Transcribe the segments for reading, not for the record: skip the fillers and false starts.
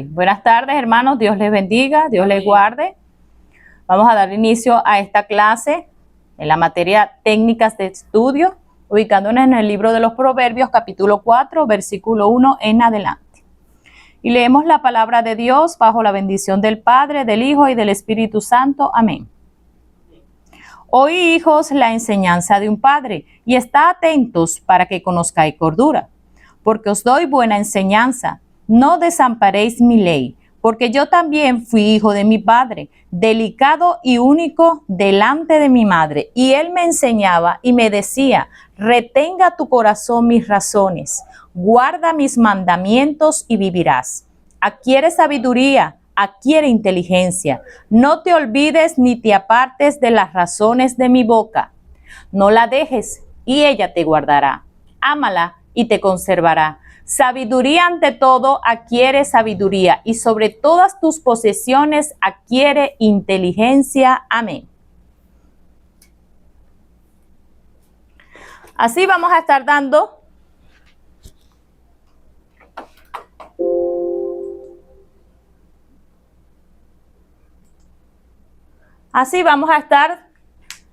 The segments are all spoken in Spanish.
Buenas tardes, hermanos. Dios les bendiga, Dios les guarde. Vamos a dar inicio a esta clase en la materia técnicas de estudio, ubicándonos en el libro de los Proverbios, capítulo 4, versículo 1 en adelante. Y leemos la palabra de Dios bajo la bendición del Padre, del Hijo y del Espíritu Santo. Amén. Oí, hijos, la enseñanza de un padre, y está atentos para que conozcáis cordura, porque os doy buena enseñanza. No desamparéis mi ley, porque yo también fui hijo de mi padre, delicado y único delante de mi madre. Y él me enseñaba y me decía: retenga tu corazón mis razones, guarda mis mandamientos y vivirás. Adquiere sabiduría, adquiere inteligencia. No te olvides ni te apartes de las razones de mi boca. No la dejes y ella te guardará. Ámala y te conservará. Sabiduría ante todo, adquiere sabiduría, y sobre todas tus posesiones adquiere inteligencia. Amén. Así vamos a estar dando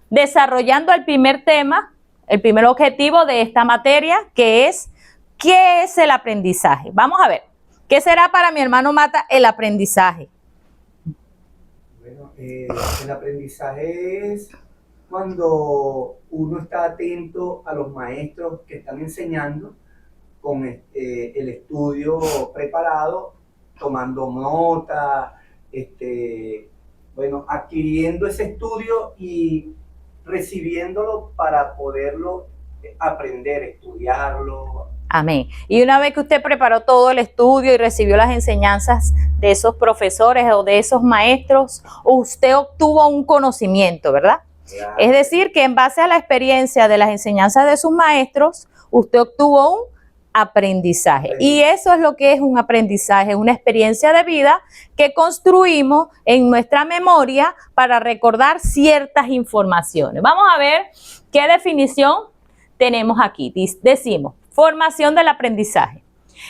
desarrollando el primer tema, el primer objetivo de esta materia, que es ¿qué es el aprendizaje? Vamos a ver, ¿qué será para mi hermano Mata el aprendizaje? Bueno, el aprendizaje es cuando uno está atento a los maestros que están enseñando con el estudio preparado, tomando nota, adquiriendo ese estudio y recibiéndolo para poderlo aprender, estudiarlo. Amén. Y una vez que usted preparó todo el estudio y recibió las enseñanzas de esos profesores o de esos maestros, usted obtuvo un conocimiento, ¿verdad? Claro. Es decir, que en base a la experiencia de las enseñanzas de sus maestros, usted obtuvo un aprendizaje. Y eso es lo que es un aprendizaje, una experiencia de vida que construimos en nuestra memoria para recordar ciertas informaciones. Vamos a ver qué definición tenemos aquí. Decimos: formación del aprendizaje.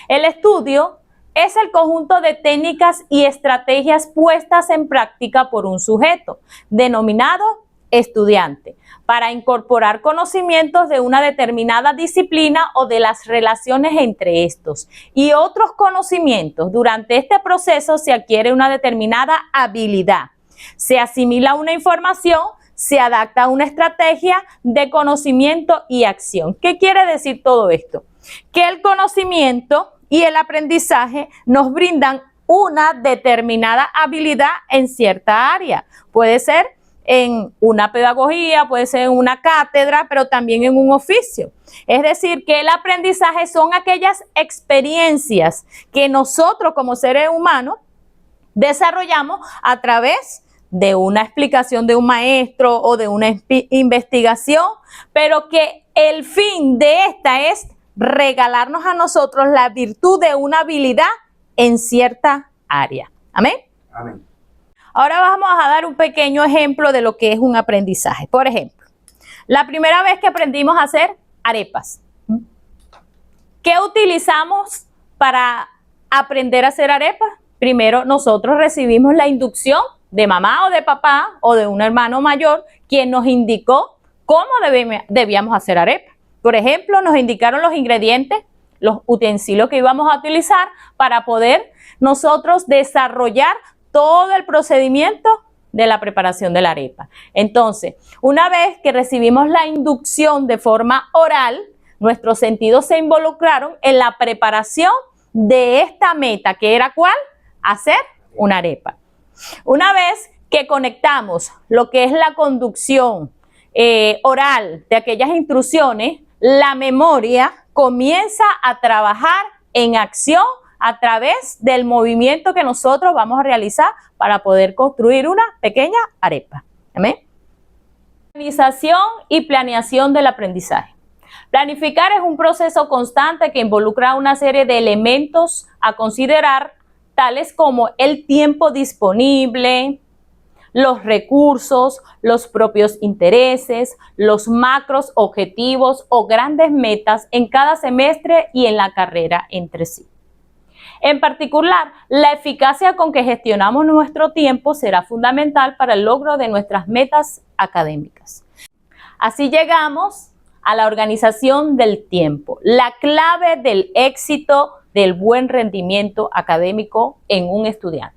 El estudio es el conjunto de técnicas y estrategias puestas en práctica por un sujeto, denominado estudiante, para incorporar conocimientos de una determinada disciplina o de las relaciones entre estos y otros conocimientos. Durante este proceso se adquiere una determinada habilidad, se asimila una información, se adapta a una estrategia de conocimiento y acción. ¿Qué quiere decir todo esto? Que el conocimiento y el aprendizaje nos brindan una determinada habilidad en cierta área. Puede ser en una pedagogía, puede ser en una cátedra, pero también en un oficio. Es decir, que el aprendizaje son aquellas experiencias que nosotros como seres humanos desarrollamos a través de una explicación de un maestro o de una investigación, pero que el fin de esta es regalarnos a nosotros la virtud de una habilidad en cierta área. ¿Amén? Amén. Ahora vamos a dar un pequeño ejemplo de lo que es un aprendizaje. Por ejemplo, la primera vez que aprendimos a hacer arepas. ¿Qué utilizamos para aprender a hacer arepas? Primero, nosotros recibimos la inducción de mamá o de papá o de un hermano mayor, quien nos indicó cómo debíamos hacer arepas. Por ejemplo, nos indicaron los ingredientes, los utensilios que íbamos a utilizar para poder nosotros desarrollar todo el procedimiento de la preparación de la arepa. Entonces, una vez que recibimos la inducción de forma oral, nuestros sentidos se involucraron en la preparación de esta meta, que era ¿cuál? Hacer una arepa. Una vez que conectamos lo que es la conducción oral de aquellas instrucciones, la memoria comienza a trabajar en acción a través del movimiento que nosotros vamos a realizar para poder construir una pequeña arepa. ¿Amén? Organización y planeación del aprendizaje. Planificar es un proceso constante que involucra una serie de elementos a considerar, tales como el tiempo disponible, los recursos, los propios intereses, los macros objetivos o grandes metas en cada semestre y en la carrera entre sí. En particular, la eficacia con que gestionamos nuestro tiempo será fundamental para el logro de nuestras metas académicas. Así llegamos a la organización del tiempo, la clave del éxito del buen rendimiento académico en un estudiante.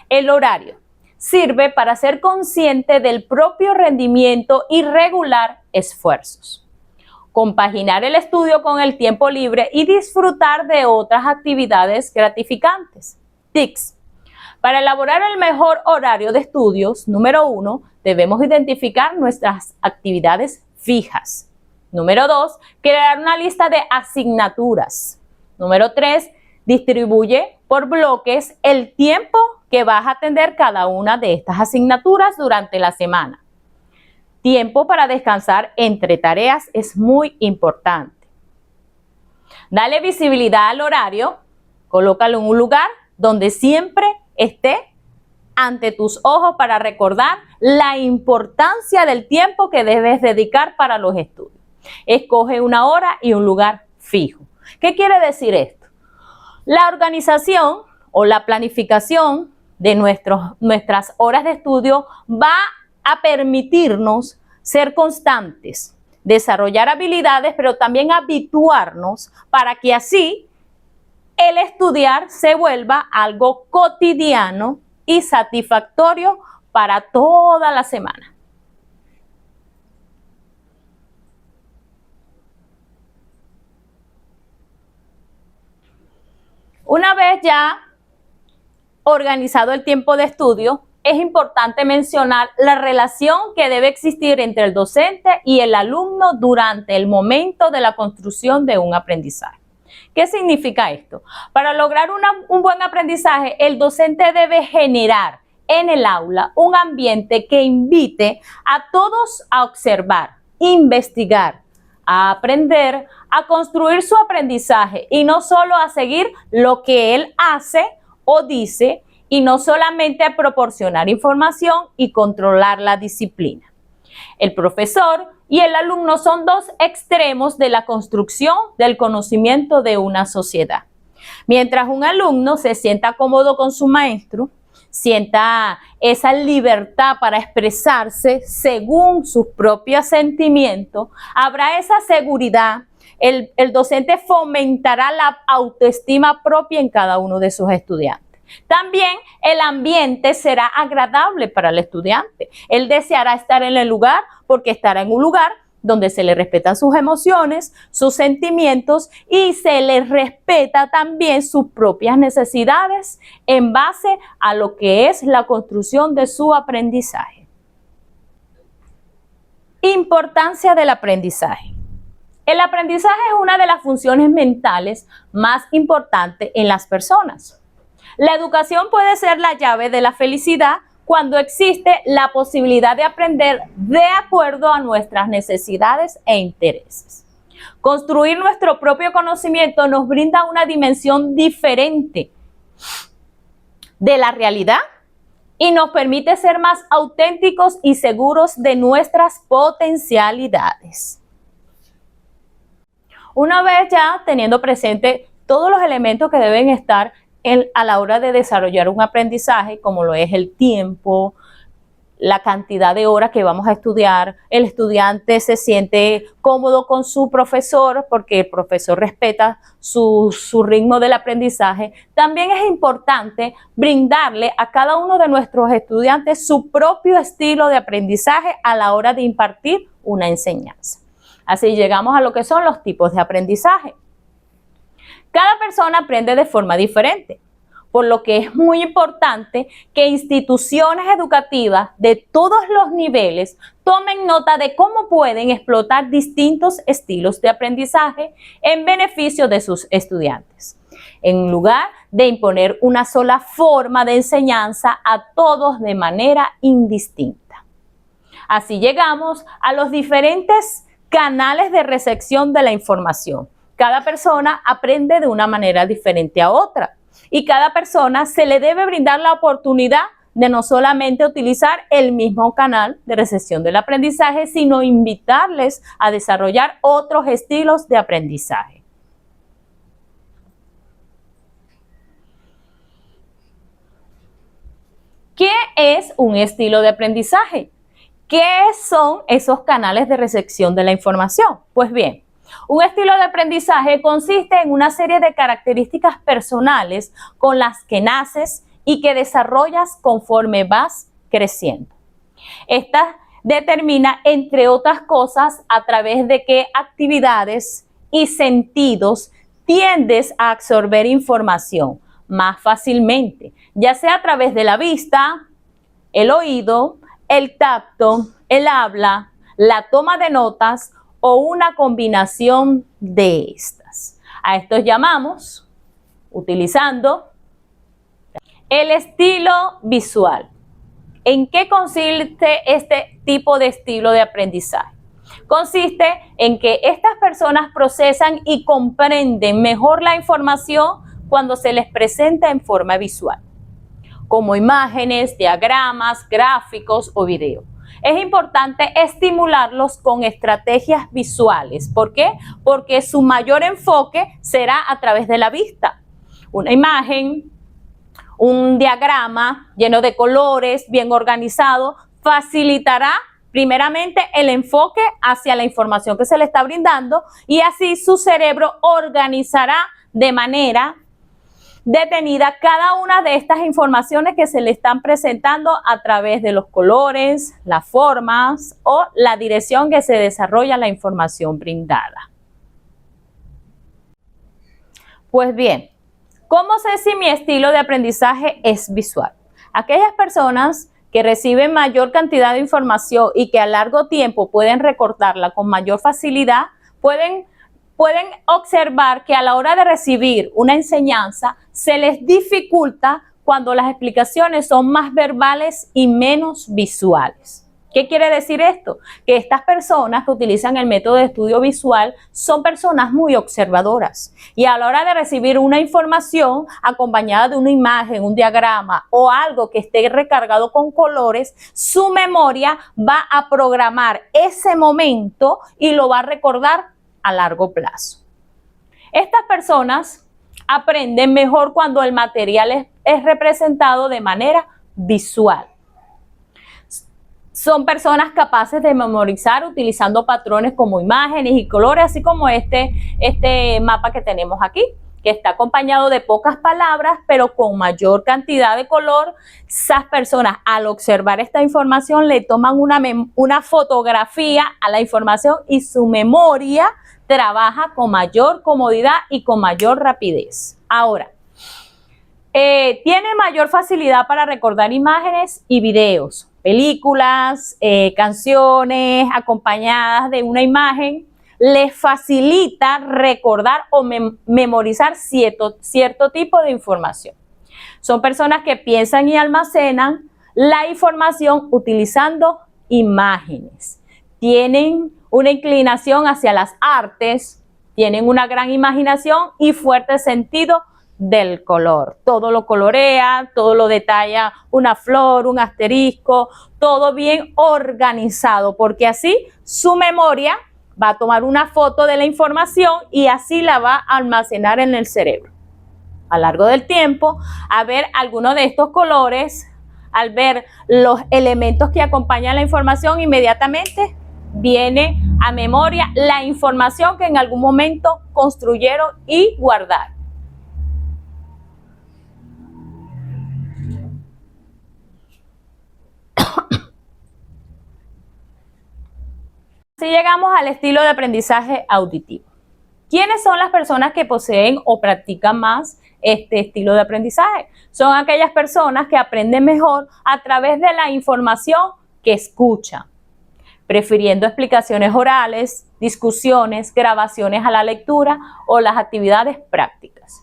El horario sirve para ser consciente del propio rendimiento y regular esfuerzos. Compaginar el estudio con el tiempo libre y disfrutar de otras actividades gratificantes. Tips. Para elaborar el mejor horario de estudios, número 1, debemos identificar nuestras actividades fijas. Número 2, crear una lista de asignaturas. Número 3, distribuye por bloques el tiempo que vas a atender cada una de estas asignaturas durante la semana. Tiempo para descansar entre tareas es muy importante. Dale visibilidad al horario, colócalo en un lugar donde siempre esté ante tus ojos para recordar la importancia del tiempo que debes dedicar para los estudios. Escoge una hora y un lugar fijo. ¿Qué quiere decir esto? La organización o la planificación de nuestras horas de estudio va a permitirnos ser constantes, desarrollar habilidades, pero también habituarnos para que así el estudiar se vuelva algo cotidiano y satisfactorio para toda la semana. Una vez ya organizado el tiempo de estudio, es importante mencionar la relación que debe existir entre el docente y el alumno durante el momento de la construcción de un aprendizaje. ¿Qué significa esto? Para lograr un buen aprendizaje, el docente debe generar en el aula un ambiente que invite a todos a observar, investigar, a aprender, a construir su aprendizaje y no solo a seguir lo que él hace o dice y no solamente a proporcionar información y controlar la disciplina. El profesor y el alumno son dos extremos de la construcción del conocimiento de una sociedad. Mientras un alumno se sienta cómodo con su maestro, sienta esa libertad para expresarse según sus propios sentimientos, habrá esa seguridad. El docente fomentará la autoestima propia en cada uno de sus estudiantes. También el ambiente será agradable para el estudiante. Él deseará estar en el lugar porque estará en un lugar donde se le respetan sus emociones, sus sentimientos y se le respeta también sus propias necesidades en base a lo que es la construcción de su aprendizaje. Importancia del aprendizaje. El aprendizaje es una de las funciones mentales más importantes en las personas. La educación puede ser la llave de la felicidad cuando existe la posibilidad de aprender de acuerdo a nuestras necesidades e intereses. Construir nuestro propio conocimiento nos brinda una dimensión diferente de la realidad y nos permite ser más auténticos y seguros de nuestras potencialidades. Una vez ya teniendo presente todos los elementos que deben estar a la hora de desarrollar un aprendizaje, como lo es el tiempo, la cantidad de horas que vamos a estudiar, el estudiante se siente cómodo con su profesor porque el profesor respeta su ritmo del aprendizaje. También es importante brindarle a cada uno de nuestros estudiantes su propio estilo de aprendizaje a la hora de impartir una enseñanza. Así llegamos a lo que son los tipos de aprendizaje. Cada persona aprende de forma diferente, por lo que es muy importante que instituciones educativas de todos los niveles tomen nota de cómo pueden explotar distintos estilos de aprendizaje en beneficio de sus estudiantes, en lugar de imponer una sola forma de enseñanza a todos de manera indistinta. Así llegamos a los diferentes canales de recepción de la información. Cada persona aprende de una manera diferente a otra y cada persona se le debe brindar la oportunidad de no solamente utilizar el mismo canal de recepción del aprendizaje, sino invitarles a desarrollar otros estilos de aprendizaje. es un estilo de aprendizaje. ¿Qué son esos canales de recepción de la información? Pues bien, un estilo de aprendizaje consiste en una serie de características personales con las que naces y que desarrollas conforme vas creciendo. Esta determina, entre otras cosas, a través de qué actividades y sentidos tiendes a absorber información más fácilmente, ya sea a través de la vista, el oído, el tacto, el habla, la toma de notas o una combinación de estas. A esto llamamos, utilizando el estilo visual. ¿En qué consiste este tipo de estilo de aprendizaje? Consiste en que estas personas procesan y comprenden mejor la información cuando se les presenta en forma visual, como imágenes, diagramas, gráficos o video. Es importante estimularlos con estrategias visuales. ¿Por qué? Porque su mayor enfoque será a través de la vista. Una imagen, un diagrama lleno de colores, bien organizado, facilitará primeramente el enfoque hacia la información que se le está brindando y así su cerebro organizará de manera detenida cada una de estas informaciones que se le están presentando a través de los colores, las formas o la dirección que se desarrolla la información brindada. Pues bien, ¿cómo sé si mi estilo de aprendizaje es visual? Aquellas personas que reciben mayor cantidad de información y que a largo tiempo pueden recordarla con mayor facilidad, pueden observar que a la hora de recibir una enseñanza se les dificulta cuando las explicaciones son más verbales y menos visuales. ¿Qué quiere decir esto? Que estas personas que utilizan el método de estudio visual son personas muy observadoras y a la hora de recibir una información acompañada de una imagen, un diagrama o algo que esté recargado con colores, su memoria va a programar ese momento y lo va a recordar a largo plazo. Estas personas aprenden mejor cuando el material es representado de manera visual. Son personas capaces de memorizar utilizando patrones como imágenes y colores, así como este mapa que tenemos aquí, que está acompañado de pocas palabras, pero con mayor cantidad de color. Esas personas, al observar esta información, le toman una fotografía a la información y su memoria trabaja con mayor comodidad y con mayor rapidez. Ahora, tiene mayor facilidad para recordar imágenes y videos, películas, canciones acompañadas de una imagen. Les facilita recordar o memorizar cierto tipo de información. Son personas que piensan y almacenan la información utilizando imágenes. Tienen una inclinación hacia las artes, tienen una gran imaginación y fuerte sentido del color. Todo lo colorea, todo lo detalla, una flor, un asterisco, todo bien organizado, porque así su memoria va a tomar una foto de la información y así la va a almacenar en el cerebro. A lo largo del tiempo, a ver alguno de estos colores, al ver los elementos que acompañan la información, inmediatamente viene a memoria la información que en algún momento construyeron y guardaron. Así llegamos al estilo de aprendizaje auditivo. ¿Quiénes son las personas que poseen o practican más este estilo de aprendizaje? Son aquellas personas que aprenden mejor a través de la información que escuchan, prefiriendo explicaciones orales, discusiones, grabaciones a la lectura o las actividades prácticas.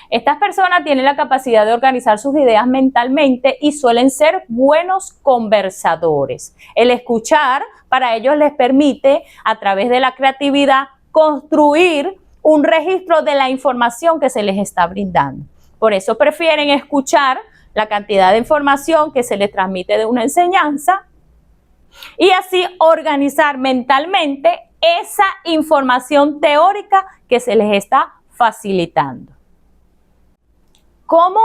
Estas personas tienen la capacidad de organizar sus ideas mentalmente y suelen ser buenos conversadores. El escuchar para ellos les permite, a través de la creatividad, construir un registro de la información que se les está brindando. Por eso prefieren escuchar la cantidad de información que se les transmite de una enseñanza y así organizar mentalmente esa información teórica que se les está facilitando. ¿Cómo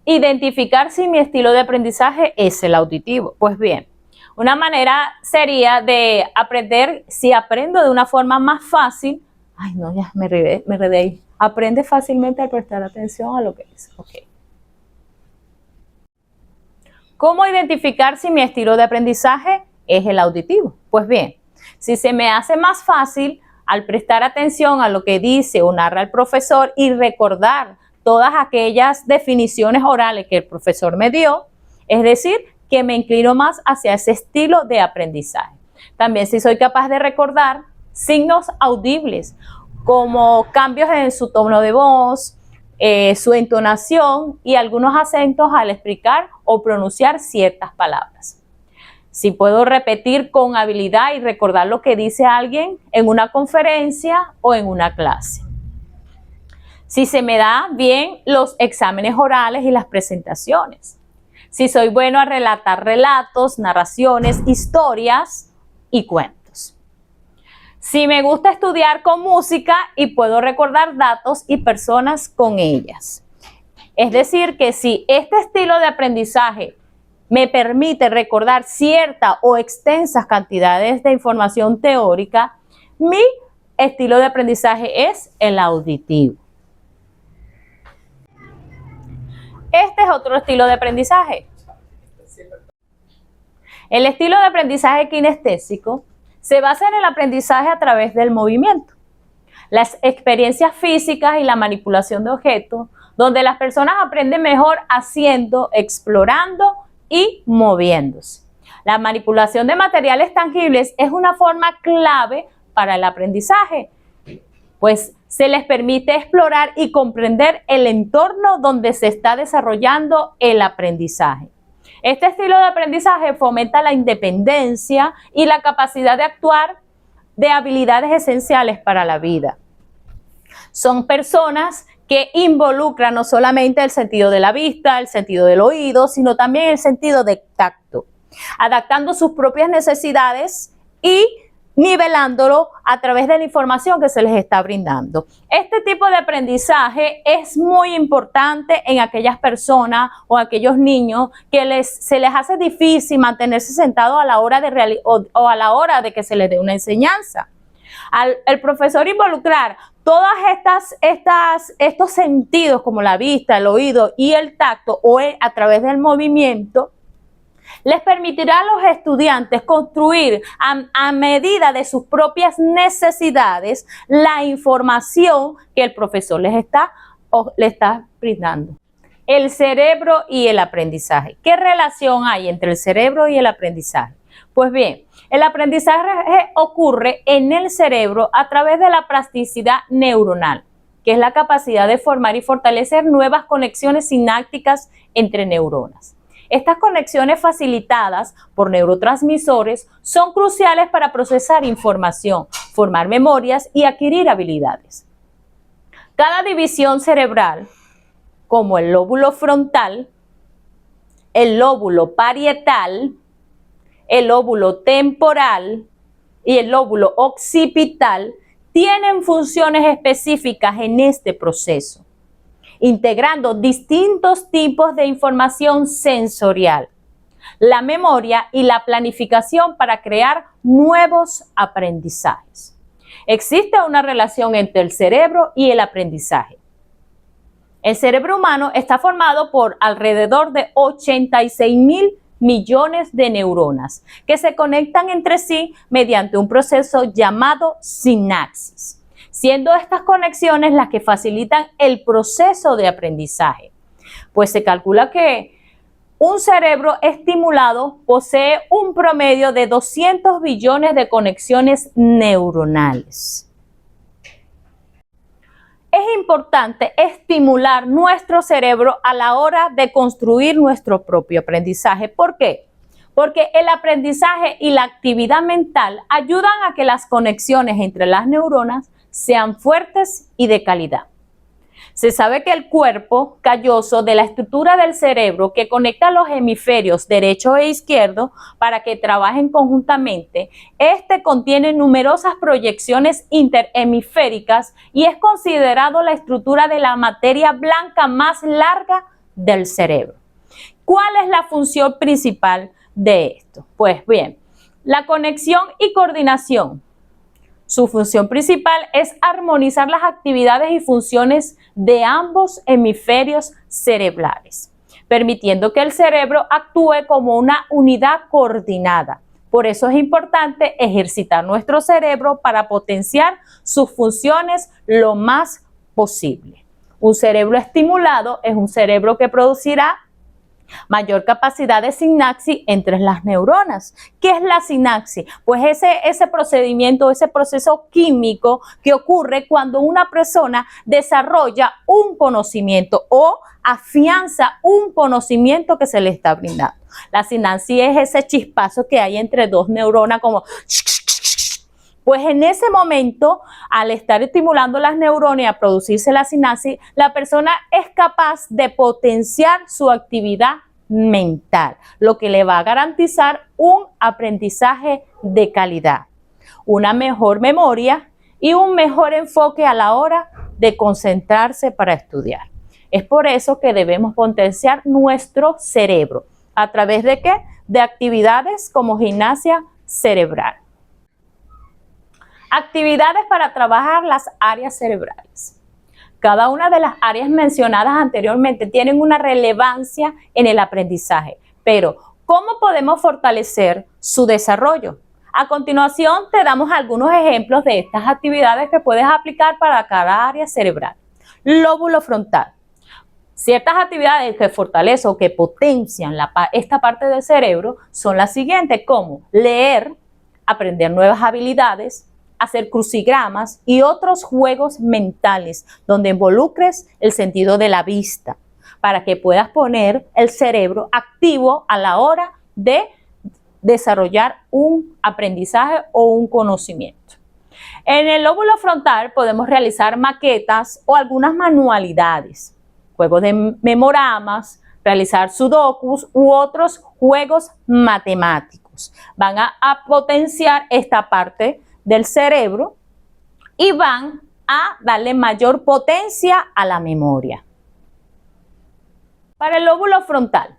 identificar si mi estilo de aprendizaje es el auditivo? Pues bien, una manera sería de aprender, si aprendo de una forma más fácil, ay no, ya me redé ahí. Aprende fácilmente al prestar atención a lo que dice. Okay. ¿Cómo identificar si mi estilo de aprendizaje es el auditivo? Pues bien, si se me hace más fácil al prestar atención a lo que dice o narra el profesor y recordar todas aquellas definiciones orales que el profesor me dio, es decir, que me inclino más hacia ese estilo de aprendizaje. También si soy capaz de recordar signos audibles, como cambios en su tono de voz, su entonación y algunos acentos al explicar o pronunciar ciertas palabras. Si puedo repetir con habilidad y recordar lo que dice alguien en una conferencia o en una clase. Si se me da bien los exámenes orales y las presentaciones. Si soy bueno a relatar relatos, narraciones, historias y cuentos. Si me gusta estudiar con música y puedo recordar datos y personas con ellas. Es decir, que si este estilo de aprendizaje me permite recordar ciertas o extensas cantidades de información teórica, mi estilo de aprendizaje es el auditivo. Este es otro estilo de aprendizaje. El estilo de aprendizaje kinestésico se basa en el aprendizaje a través del movimiento, las experiencias físicas y la manipulación de objetos, donde las personas aprenden mejor haciendo, explorando y moviéndose. La manipulación de materiales tangibles es una forma clave para el aprendizaje, pues se les permite explorar y comprender el entorno donde se está desarrollando el aprendizaje. Este estilo de aprendizaje fomenta la independencia y la capacidad de actuar de habilidades esenciales para la vida. Son personas que involucran no solamente el sentido de la vista, el sentido del oído, sino también el sentido del tacto, adaptando sus propias necesidades y nivelándolo a través de la información que se les está brindando. Este tipo de aprendizaje es muy importante en aquellas personas o aquellos niños que se les hace difícil mantenerse sentados a la hora de que se les dé una enseñanza. El profesor involucrar todas estos sentidos como la vista, el oído y el tacto o a través del movimiento, les permitirá a los estudiantes construir a medida de sus propias necesidades la información que el profesor les está brindando. El cerebro y el aprendizaje. ¿Qué relación hay entre el cerebro y el aprendizaje? Pues bien, el aprendizaje ocurre en el cerebro a través de la plasticidad neuronal, que es la capacidad de formar y fortalecer nuevas conexiones sinápticas entre neuronas. Estas conexiones facilitadas por neurotransmisores son cruciales para procesar información, formar memorias y adquirir habilidades. Cada división cerebral, como el lóbulo frontal, el lóbulo parietal, el lóbulo temporal y el lóbulo occipital, tienen funciones específicas en este proceso, integrando distintos tipos de información sensorial, la memoria y la planificación para crear nuevos aprendizajes. Existe una relación entre el cerebro y el aprendizaje. El cerebro humano está formado por alrededor de 86.000 millones de neuronas que se conectan entre sí mediante un proceso llamado sinapsis, siendo estas conexiones las que facilitan el proceso de aprendizaje. Pues se calcula que un cerebro estimulado posee un promedio de 200 billones de conexiones neuronales. Es importante estimular nuestro cerebro a la hora de construir nuestro propio aprendizaje. ¿Por qué? Porque el aprendizaje y la actividad mental ayudan a que las conexiones entre las neuronas sean fuertes y de calidad. Se sabe que el cuerpo calloso de la estructura del cerebro que conecta los hemisferios derecho e izquierdo para que trabajen conjuntamente, contiene numerosas proyecciones interhemisféricas y es considerado la estructura de la materia blanca más larga del cerebro. ¿Cuál es la función principal de esto? Pues bien, la conexión y coordinación. Su función principal es armonizar las actividades y funciones de ambos hemisferios cerebrales, permitiendo que el cerebro actúe como una unidad coordinada. Por eso es importante ejercitar nuestro cerebro para potenciar sus funciones lo más posible. Un cerebro estimulado es un cerebro que producirá mayor capacidad de sinapsis entre las neuronas. ¿Qué es la sinapsis? Pues ese procedimiento, ese proceso químico que ocurre cuando una persona desarrolla un conocimiento o afianza un conocimiento que se le está brindando. La sinapsis es ese chispazo que hay entre dos neuronas como... Pues en ese momento, al estar estimulando las neuronas y a producirse la sinapsis, la persona es capaz de potenciar su actividad mental, lo que le va a garantizar un aprendizaje de calidad, una mejor memoria y un mejor enfoque a la hora de concentrarse para estudiar. Es por eso que debemos potenciar nuestro cerebro. ¿A través de qué? De actividades como gimnasia cerebral. Actividades para trabajar las áreas cerebrales. Cada una de las áreas mencionadas anteriormente tienen una relevancia en el aprendizaje, pero ¿cómo podemos fortalecer su desarrollo? A continuación te damos algunos ejemplos de estas actividades que puedes aplicar para cada área cerebral. Lóbulo frontal. Ciertas actividades que fortalecen o que potencian esta parte del cerebro son las siguientes, como leer, aprender nuevas habilidades, hacer crucigramas y otros juegos mentales donde involucres el sentido de la vista para que puedas poner el cerebro activo a la hora de desarrollar un aprendizaje o un conocimiento. En el lóbulo frontal podemos realizar maquetas o algunas manualidades, juegos de memoramas, realizar sudokus u otros juegos matemáticos. Van a potenciar esta parte del cerebro y van a darle mayor potencia a la memoria. Para el lóbulo frontal,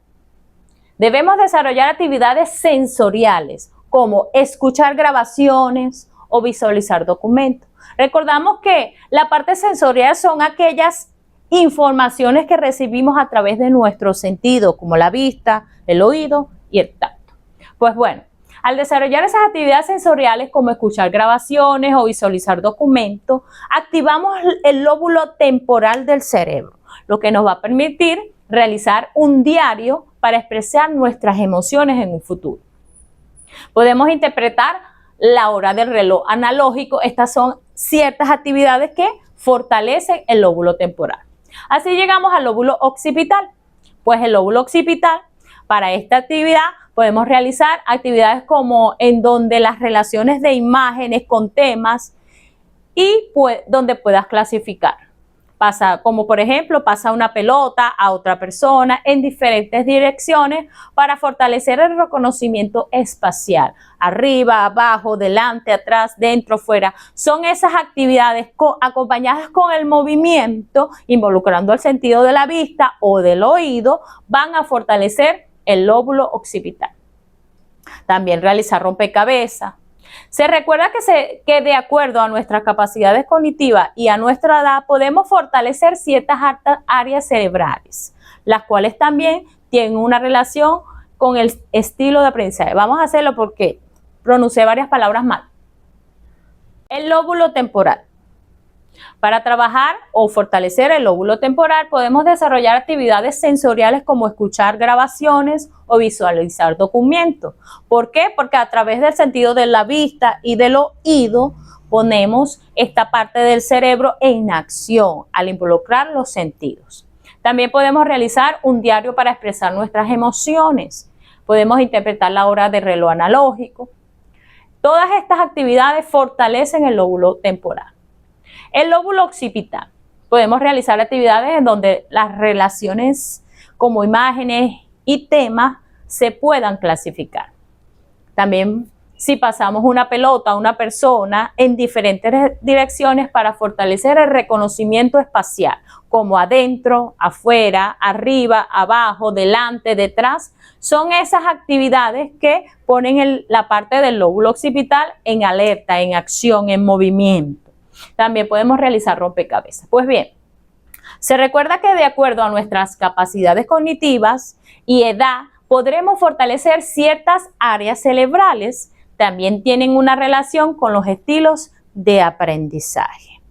debemos desarrollar actividades sensoriales como escuchar grabaciones o visualizar documentos. Recordamos que la parte sensorial son aquellas informaciones que recibimos a través de nuestros sentidos, como la vista, el oído y el tacto. Pues bueno, al desarrollar esas actividades sensoriales como escuchar grabaciones o visualizar documentos, activamos el lóbulo temporal del cerebro, lo que nos va a permitir realizar un diario para expresar nuestras emociones en un futuro. Podemos interpretar la hora del reloj analógico. Estas son ciertas actividades que fortalecen el lóbulo temporal. Así llegamos al lóbulo occipital. Pues el lóbulo occipital, para esta actividad, podemos realizar actividades como en donde las relaciones de imágenes con temas y donde puedas clasificar. Como por ejemplo, pasa una pelota a otra persona en diferentes direcciones para fortalecer el reconocimiento espacial. Arriba, abajo, delante, atrás, dentro, fuera. Son esas actividades acompañadas con el movimiento, involucrando el sentido de la vista o del oído, van a fortalecer el lóbulo occipital. También realizar rompecabezas. Se recuerda que de acuerdo a nuestras capacidades cognitivas y a nuestra edad podemos fortalecer ciertas áreas cerebrales, las cuales también tienen una relación con el estilo de aprendizaje. Vamos a hacerlo porque pronuncié varias palabras mal. El lóbulo temporal. Para trabajar o fortalecer el lóbulo temporal podemos desarrollar actividades sensoriales como escuchar grabaciones o visualizar documentos. ¿Por qué? Porque a través del sentido de la vista y del oído ponemos esta parte del cerebro en acción al involucrar los sentidos. También podemos realizar un diario para expresar nuestras emociones. Podemos interpretar la hora de reloj analógico. Todas estas actividades fortalecen el lóbulo temporal. El lóbulo occipital. Podemos realizar actividades en donde las relaciones como imágenes y temas se puedan clasificar. También si pasamos una pelota a una persona en diferentes direcciones para fortalecer el reconocimiento espacial, como adentro, afuera, arriba, abajo, delante, detrás. Son esas actividades que ponen la parte del lóbulo occipital en alerta, en acción, en movimiento. También podemos realizar rompecabezas. Pues bien, se recuerda que de acuerdo a nuestras capacidades cognitivas y edad, podremos fortalecer ciertas áreas cerebrales. También tienen una relación con los estilos de aprendizaje.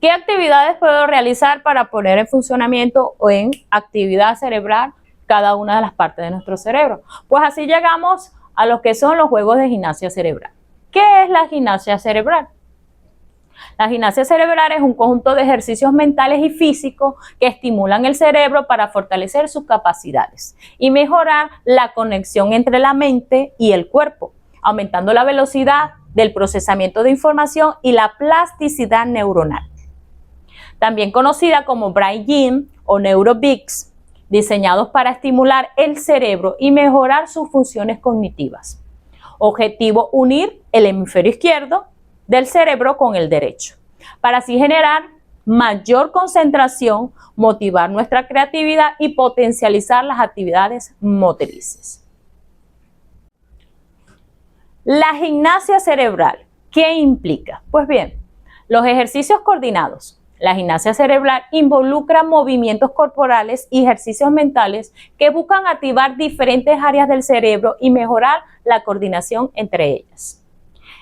¿Qué actividades puedo realizar para poner en funcionamiento o en actividad cerebral cada una de las partes de nuestro cerebro? Pues así llegamos a lo que son los juegos de gimnasia cerebral. ¿Qué es la gimnasia cerebral? La gimnasia cerebral es un conjunto de ejercicios mentales y físicos que estimulan el cerebro para fortalecer sus capacidades y mejorar la conexión entre la mente y el cuerpo, aumentando la velocidad del procesamiento de información y la plasticidad neuronal. También conocida como Brain Gym o NeuroBix, diseñados para estimular el cerebro y mejorar sus funciones cognitivas. Objetivo: unir el hemisferio izquierdo del cerebro con el derecho, para así generar mayor concentración, motivar nuestra creatividad y potencializar las actividades motrices. La gimnasia cerebral, ¿qué implica? Pues bien, los ejercicios coordinados. La gimnasia cerebral involucra movimientos corporales y ejercicios mentales que buscan activar diferentes áreas del cerebro y mejorar la coordinación entre ellas.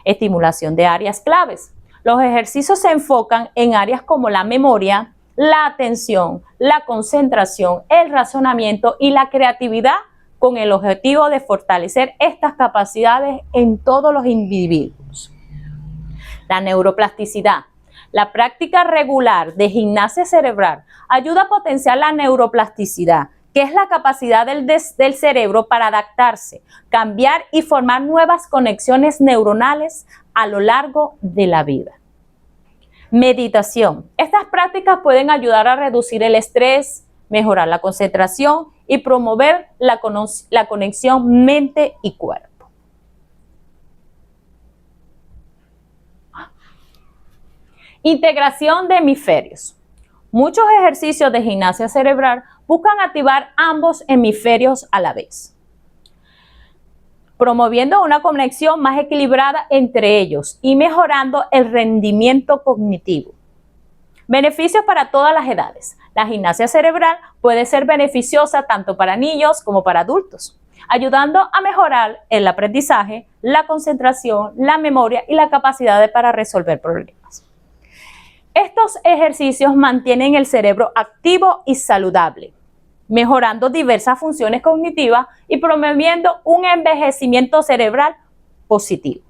Estimulación de áreas claves. Los ejercicios se enfocan en áreas como la memoria, la atención, la concentración, el razonamiento y la creatividad, con el objetivo de fortalecer estas capacidades en todos los individuos. La neuroplasticidad. La práctica regular de gimnasia cerebral ayuda a potenciar la neuroplasticidad, que es la capacidad del cerebro para adaptarse, cambiar y formar nuevas conexiones neuronales a lo largo de la vida. Meditación. Estas prácticas pueden ayudar a reducir el estrés, mejorar la concentración y promover la conexión mente y cuerpo. Integración de hemisferios. Muchos ejercicios de gimnasia cerebral buscan activar ambos hemisferios a la vez, promoviendo una conexión más equilibrada entre ellos y mejorando el rendimiento cognitivo. Beneficios para todas las edades. La gimnasia cerebral puede ser beneficiosa tanto para niños como para adultos, ayudando a mejorar el aprendizaje, la concentración, la memoria y la capacidad para resolver problemas. Estos ejercicios mantienen el cerebro activo y saludable, mejorando diversas funciones cognitivas y promoviendo un envejecimiento cerebral positivo.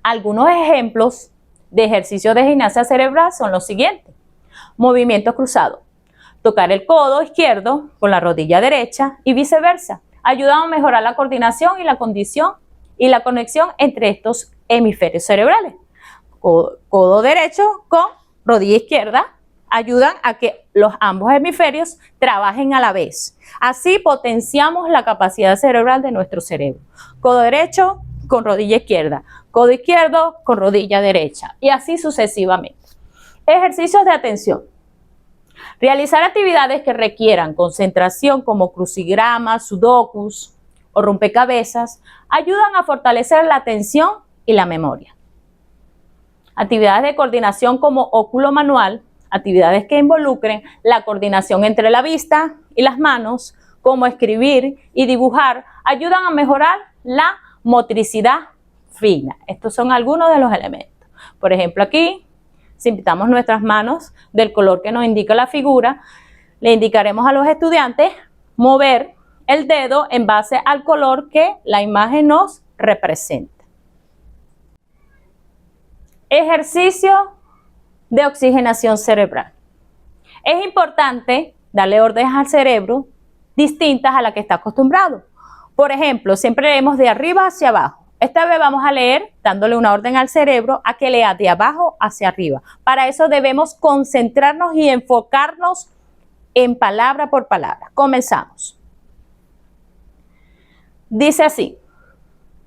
Algunos ejemplos de ejercicios de gimnasia cerebral son los siguientes. Movimiento cruzado. Tocar el codo izquierdo con la rodilla derecha y viceversa. Ayudan a mejorar la coordinación y la condición y la conexión entre estos hemisferios cerebrales. Codo derecho con rodilla izquierda ayudan a que ambos hemisferios trabajen a la vez. Así potenciamos la capacidad cerebral de nuestro cerebro. Codo derecho con rodilla izquierda, codo izquierdo con rodilla derecha y así sucesivamente. Ejercicios de atención. Realizar actividades que requieran concentración como crucigramas, sudokus o rompecabezas ayudan a fortalecer la atención y la memoria. Actividades de coordinación como óculo manual, actividades que involucren la coordinación entre la vista y las manos, como escribir y dibujar, ayudan a mejorar la motricidad fina. Estos son algunos de los elementos. Por ejemplo, aquí, si pintamos nuestras manos del color que nos indica la figura, le indicaremos a los estudiantes mover el dedo en base al color que la imagen nos representa. Ejercicio de oxigenación cerebral. Es importante darle órdenes al cerebro distintas a las que está acostumbrado. Por ejemplo, siempre leemos de arriba hacia abajo. Esta vez vamos a leer dándole una orden al cerebro a que lea de abajo hacia arriba. Para eso debemos concentrarnos y enfocarnos en palabra por palabra. Comenzamos. Dice así: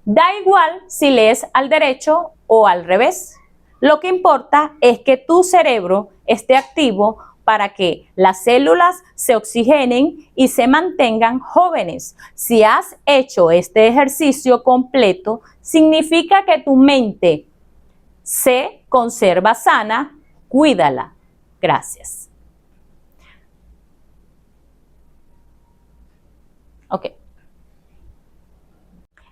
da igual si lees al derecho o al revés. Lo que importa es que tu cerebro esté activo para que las células se oxigenen y se mantengan jóvenes. Si has hecho este ejercicio completo, significa que tu mente se conserva sana. Cuídala. Gracias. Ok.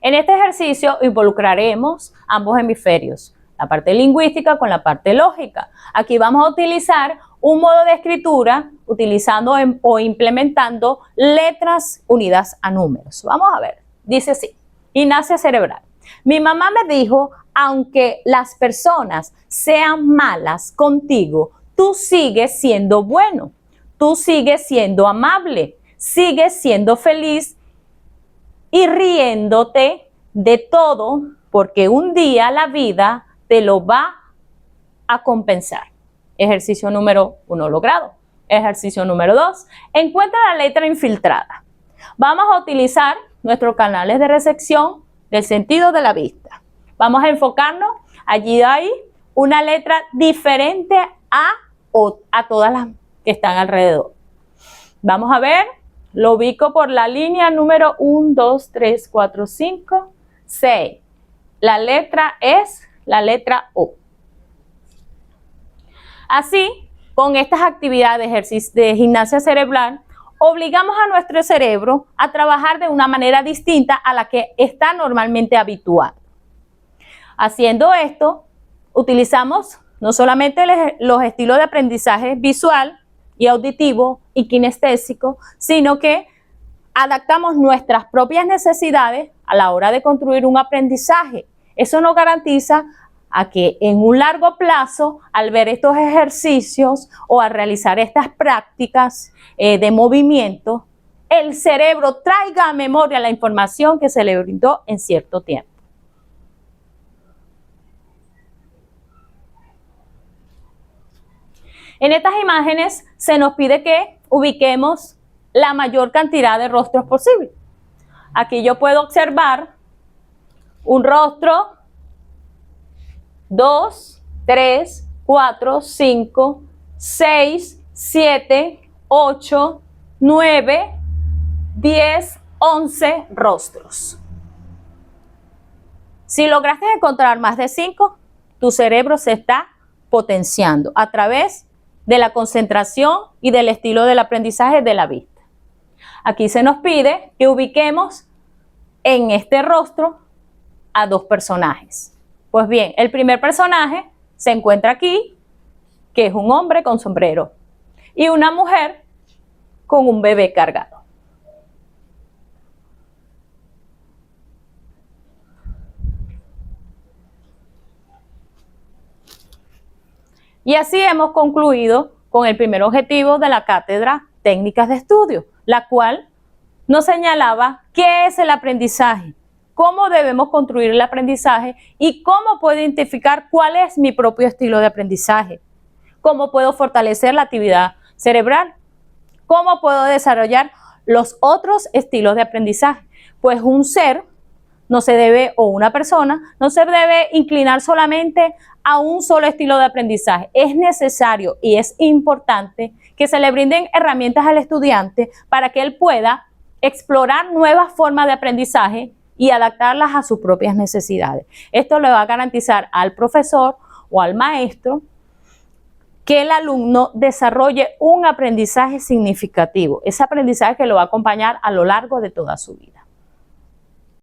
En este ejercicio involucraremos ambos hemisferios, la parte lingüística con la parte lógica. Aquí vamos a utilizar un modo de escritura utilizando o implementando letras unidas a números. Vamos a ver. Dice así: gimnasia cerebral. Mi mamá me dijo, aunque las personas sean malas contigo, tú sigues siendo bueno, tú sigues siendo amable, sigues siendo feliz y riéndote de todo, porque un día la vida te lo va a compensar. Ejercicio número 1 logrado. Ejercicio número 2. Encuentra la letra infiltrada. Vamos a utilizar nuestros canales de recepción del sentido de la vista. Vamos a enfocarnos. Allí hay una letra diferente a todas las que están alrededor. Vamos a ver. Lo ubico por la línea número 1, 2, 3, 4, 5, 6. La letra es la letra O. Así, con estas actividades de gimnasia cerebral, obligamos a nuestro cerebro a trabajar de una manera distinta a la que está normalmente habituado. Haciendo esto, utilizamos no solamente los estilos de aprendizaje visual y auditivo y kinestésico, sino que adaptamos nuestras propias necesidades a la hora de construir un aprendizaje. Eso nos garantiza a que en un largo plazo, al ver estos ejercicios o al realizar estas prácticas de movimiento, el cerebro traiga a memoria la información que se le brindó en cierto tiempo. En estas imágenes se nos pide que ubiquemos la mayor cantidad de rostros posible. Aquí yo puedo observar un rostro, 2, 3, 4, 5, 6, 7, 8, 9, 10, 11 rostros. Si lograste encontrar más de 5, tu cerebro se está potenciando a través de la concentración y del estilo del aprendizaje de la vista. Aquí se nos pide que ubiquemos en este rostro a 2 personajes. Pues bien, el primer personaje se encuentra aquí, que es un hombre con sombrero, y una mujer con un bebé cargado. Y así hemos concluido con el primer objetivo de la cátedra Técnicas de Estudio, la cual nos señalaba qué es el aprendizaje, cómo debemos construir el aprendizaje y cómo puedo identificar cuál es mi propio estilo de aprendizaje, cómo puedo fortalecer la actividad cerebral, cómo puedo desarrollar los otros estilos de aprendizaje. Pues un ser no se debe, o una persona, no se debe inclinar solamente a un solo estilo de aprendizaje. Es necesario y es importante que se le brinden herramientas al estudiante para que él pueda explorar nuevas formas de aprendizaje y adaptarlas a sus propias necesidades. Esto le va a garantizar al profesor o al maestro que el alumno desarrolle un aprendizaje significativo, ese aprendizaje que lo va a acompañar a lo largo de toda su vida.